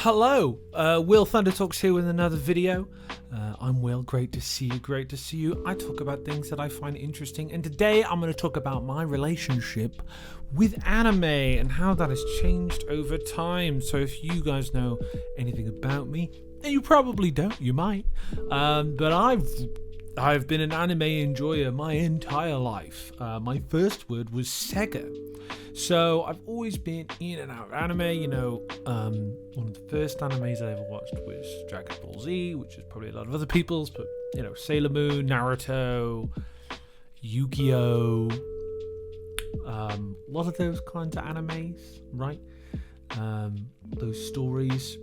Hello, Will Thunder Talks here with another video. I'm Will, great to see you. I talk about things that I find interesting, and today I'm going to talk about my relationship with anime and how that has changed over time. So if you guys know anything about me, and you probably don't, you might, but I've been an anime enjoyer my entire life. My first word was Sega. So I've always been in and out of anime. One of the first animes I ever watched was Dragon Ball Z, which is probably a lot of other people's, but Sailor Moon, Naruto, Yu-Gi-Oh, a lot of those kinds of animes, right? Those stories.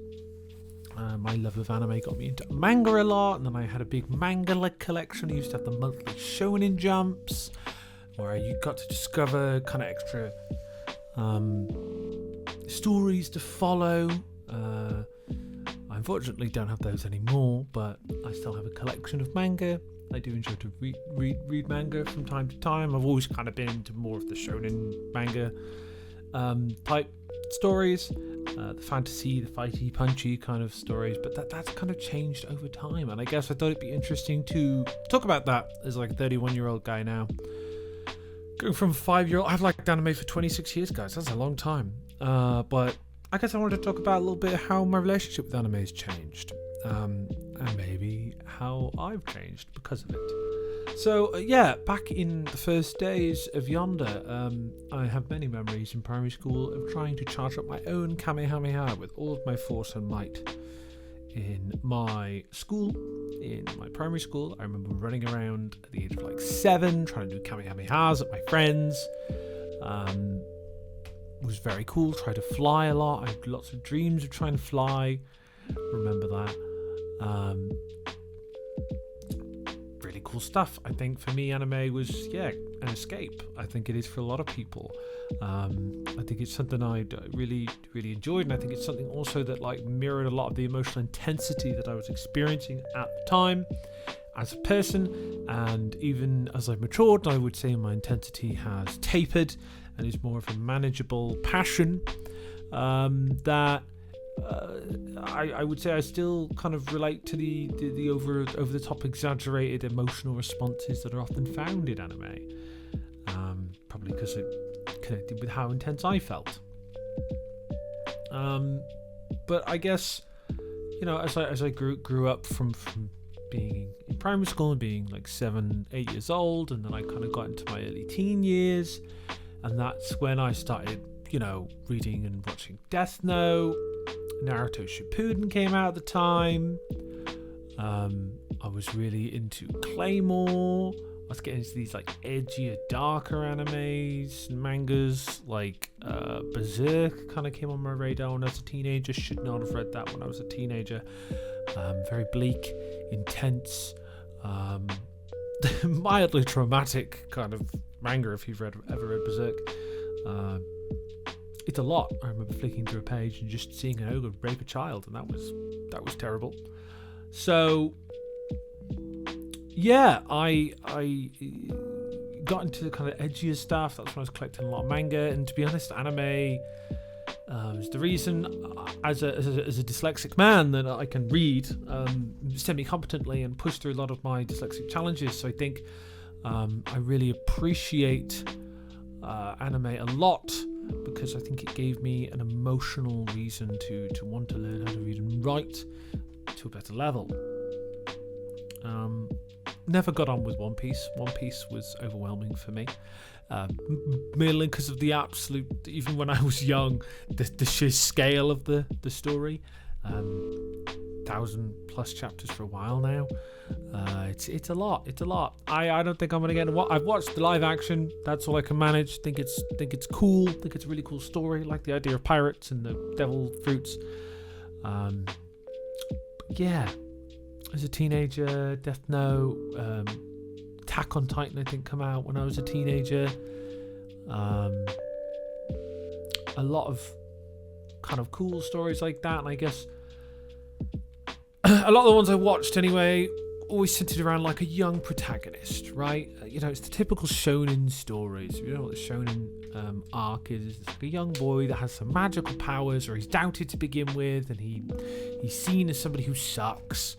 My love of anime got me into manga a lot, and then I had a big manga collection. I used to have the monthly Shonen Jumps, where you got to discover kind of extra stories to follow. I unfortunately don't have those anymore, but I still have a collection of manga. I do enjoy to read manga from time to time. I've always kind of been into more of the shonen manga type stories, the fantasy, the fighty, punchy kind of stories, but that's kind of changed over time, and I guess I thought it'd be interesting to talk about that as like a 31-year-old guy now. Going from 5-year-old, I've liked anime for 26 years, guys. That's a long time. But I guess I wanted to talk about a little bit how my relationship with anime has changed, and maybe how I've changed because of it. So back in the first days of Yonder, I have many memories in primary school of trying to charge up my own Kamehameha with all of my force and might. In my school, in my primary school, I remember running around at the age of like 7, trying to do Kamehamehas at my friends. It was very cool. Tried to fly a lot. I had lots of dreams of trying to fly. Remember that. Really cool stuff. I think for me, anime was an escape. I think it is for a lot of people. I think it's something I really enjoyed, and I think it's something also that like mirrored a lot of the emotional intensity that I was experiencing at the time as a person. And even as I've matured, I would say my intensity has tapered and is more of a manageable passion that I would say I still kind of relate to the over the top exaggerated emotional responses that are often found in anime. Probably because it connected with how intense I felt. But I guess as I grew up from being in primary school and being like 7-8 years old, and then I kind of got into my early teen years, and that's when I started reading and watching Death Note. Naruto Shippuden came out at the time. I was really into Claymore. I was getting into these like edgier, darker animes and mangas, like Berserk kind of came on my radar when I was a teenager. Should not have read that when I was a teenager. Very bleak, intense, mildly traumatic kind of manga if you've ever read Berserk. It's a lot. I remember flicking through a page and just seeing an ogre rape a child, and that was terrible. So I got into the kind of edgier stuff. That's when I was collecting a lot of manga, and to be honest, anime is the reason, as a dyslexic man, that I can read semi-competently and push through a lot of my dyslexic challenges. So I think I really appreciate anime a lot, because I think it gave me an emotional reason to want to learn how to read and write to a better level. Never got on with One Piece. One Piece was overwhelming for me, mainly because of the absolute, even when I was young, the sheer scale of the story. 1,000+ chapters for a while now. It's a lot. I don't think I'm gonna get. I've watched the live action. That's all I can manage. Think it's cool. Think it's a really cool story. Like the idea of pirates and the devil fruits. As a teenager, Death Note, Attack on Titan, I think, come out when I was a teenager. A lot of kind of cool stories like that, and I guess a lot of the ones I watched anyway always centered around like a young protagonist, right? It's the typical shonen stories. You know what the shonen arc is? It's like a young boy that has some magical powers, or he's doubted to begin with, and he's seen as somebody who sucks,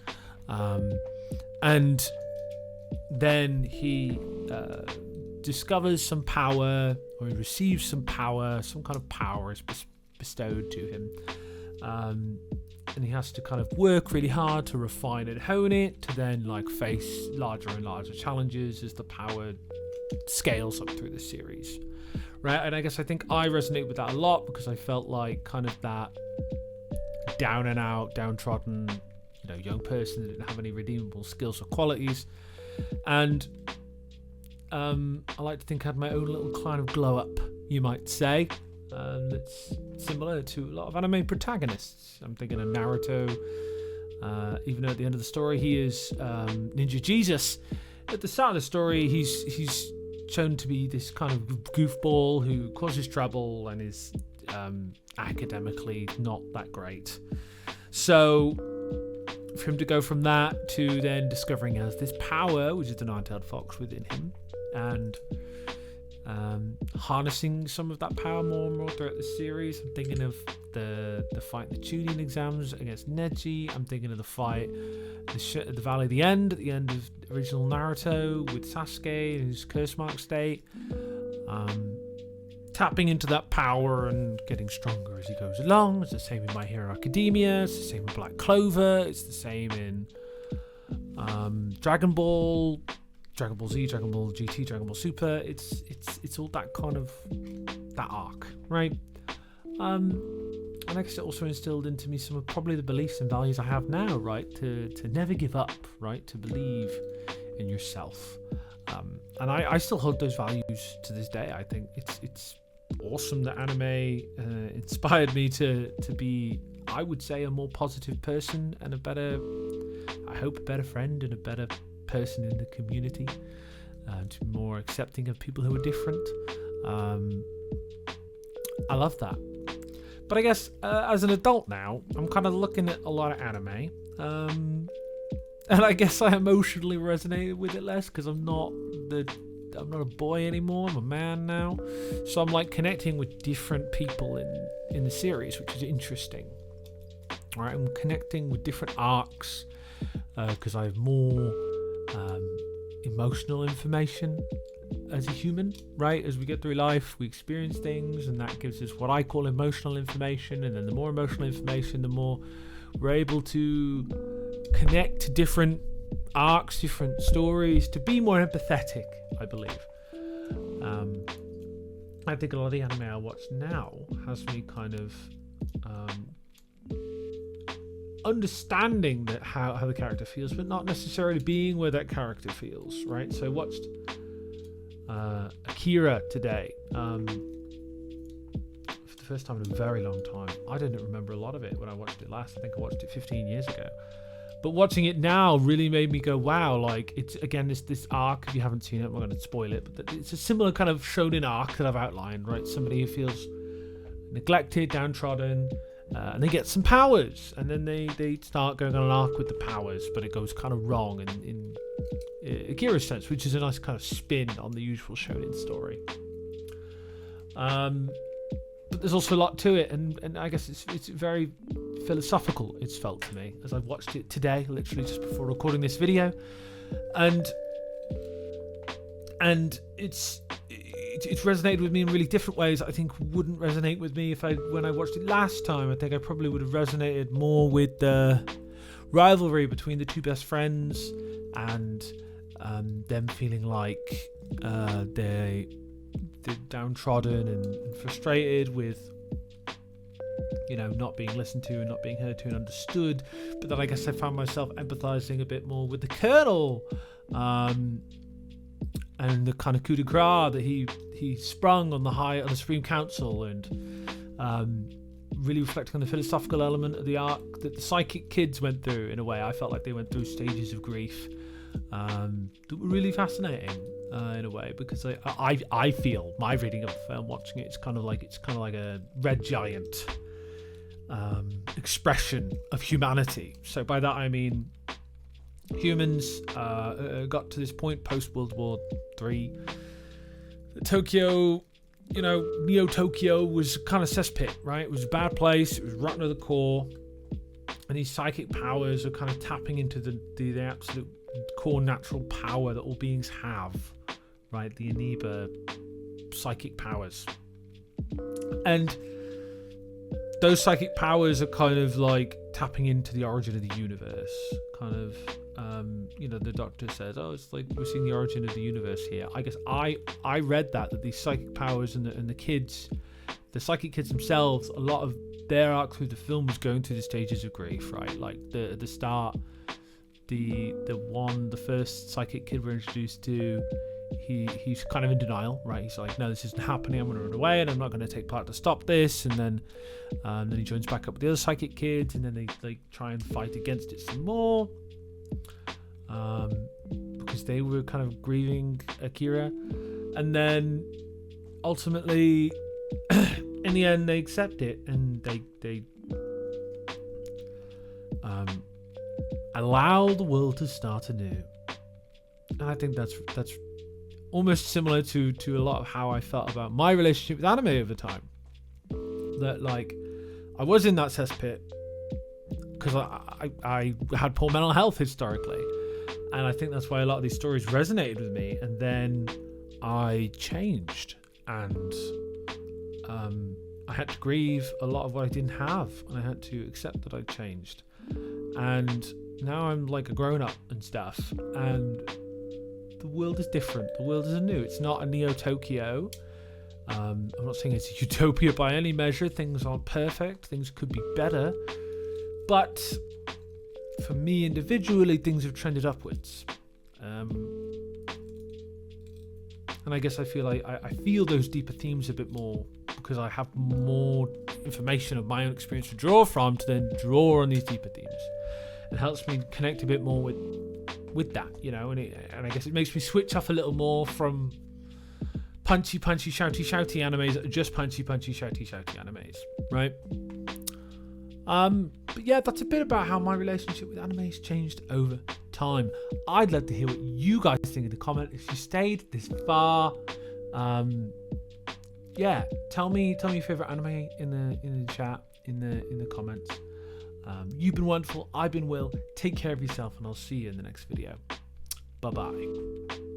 and then he discovers some power, or he receives some power. Some kind of power is bestowed to him. And he has to kind of work really hard to refine and hone it, to then like face larger and larger challenges as the power scales up through the series, right? And I think I resonate with that a lot, because I felt like kind of that down and out, downtrodden, young person that didn't have any redeemable skills or qualities, and I like to think I had my own little kind of glow up, you might say. That's similar to a lot of anime protagonists. I'm thinking of Naruto, even though at the end of the story he is Ninja Jesus. At the start of the story, he's shown to be this kind of goofball who causes trouble and is academically not that great. So for him to go from that to then discovering he has this power, which is the nine-tailed fox within him, and harnessing some of that power more and more throughout the series. I'm thinking of the fight, the Chunin exams against Neji. I'm thinking of the fight at the Valley of the End, at the end of original Naruto with Sasuke in his curse mark state. Tapping into that power and getting stronger as he goes along. It's the same in My Hero Academia. It's the same in Black Clover. It's the same in Dragon Ball Z, Dragon Ball GT, Dragon Ball Super. It's all that kind of that arc, right? And I guess it also instilled into me some of probably the beliefs and values I have now, right? To never give up, right? To believe in yourself. And I still hold those values to this day. I think it's awesome that anime inspired me to be, I would say, a more positive person and a better friend and a better person in the community, to be more accepting of people who are different. I love that. But I guess as an adult now, I'm kind of looking at a lot of anime, and I guess I emotionally resonated with it less, because I'm not a boy anymore. I'm a man now, so I'm like connecting with different people in the series, which is interesting. All right, I'm connecting with different arcs because I have more emotional information as a human, right? As we get through life, we experience things, and that gives us what I call emotional information. And then the more emotional information, the more we're able to connect to different arcs, different stories, to be more empathetic, I believe. I think a lot of the anime I watch now has me kind of understanding that how the character feels, but not necessarily being where that character feels, right? So I watched Akira today for the first time in a very long time. I didn't remember a lot of it when I watched it last. I think I watched it 15 years ago. But watching it now really made me go, wow, like it's again this arc. If you haven't seen it, I'm not going to spoil it, but it's a similar kind of shonen arc that I've outlined, right? Somebody who feels neglected, downtrodden, and they get some powers, and then they start going on an arc with the powers, but it goes kind of wrong in Akira's sense, which is a nice kind of spin on the usual shonen story. But there's also a lot to it, and I guess it's very philosophical, it's felt to me, as I've watched it today, literally just before recording this video, and it's resonated with me in really different ways I think wouldn't resonate with me when I watched it last time. I think I probably would have resonated more with the rivalry between the two best friends, and them feeling like they're downtrodden and frustrated with not being listened to and not being heard to and understood. But then I guess I found myself empathizing a bit more with the Colonel, and the kind of coup de grace that he sprung on the Supreme Council, and really reflecting on the philosophical element of the arc that the psychic kids went through. In a way, I felt like they went through stages of grief that were really fascinating in a way, because I feel my reading of the film, watching it, it's kind of like a Red Giant expression of humanity. So by that I mean humans got to this point post World War III. Tokyo, Neo Tokyo was kind of cesspit, right? It was a bad place. It was rotten to the core. And these psychic powers are kind of tapping into the absolute core natural power that all beings have, right? The Amoeba psychic powers. And those psychic powers are kind of like tapping into the origin of the universe. Kind of, the Doctor says, oh, it's like we're seeing the origin of the universe here. I guess I read that these psychic powers and the kids, the psychic kids themselves, a lot of their arc through the film was going through the stages of grief, right? Like the start, the first psychic kid we're introduced to, he's kind of in denial, right? He's like, no, this isn't happening. I'm going to run away, and I'm not going to take part to stop this. And then he joins back up with the other psychic kids, and then they try and fight against it some more, because they were kind of grieving Akira. And then ultimately, in the end, they accept it, and they allow the world to start anew. And I think that's almost similar to a lot of how I felt about my relationship with anime over time. That, like, I was in that cesspit because I had poor mental health historically, and I think that's why a lot of these stories resonated with me. And then I changed, and I had to grieve a lot of what I didn't have, and I had to accept that I changed. And now I'm like a grown-up and stuff, and the world is different. The world is anew. It's not a Neo Tokyo. I'm not saying it's a utopia by any measure. Things aren't perfect. Things could be better. But for me individually, things have trended upwards. And I guess I feel like I feel those deeper themes a bit more because I have more information of my own experience to draw from, to then draw on these deeper themes. It helps me connect a bit more with that, and I guess it makes me switch off a little more from punchy, shouty animes that are just punchy, shouty animes, right? But yeah, that's a bit about how my relationship with anime has changed over time. I'd love to hear what you guys think in the comment. If you stayed this far, tell me your favorite anime in the chat, in the comments. You've been wonderful. I've been Will. Take care of yourself, and I'll see you in the next video. Bye-bye.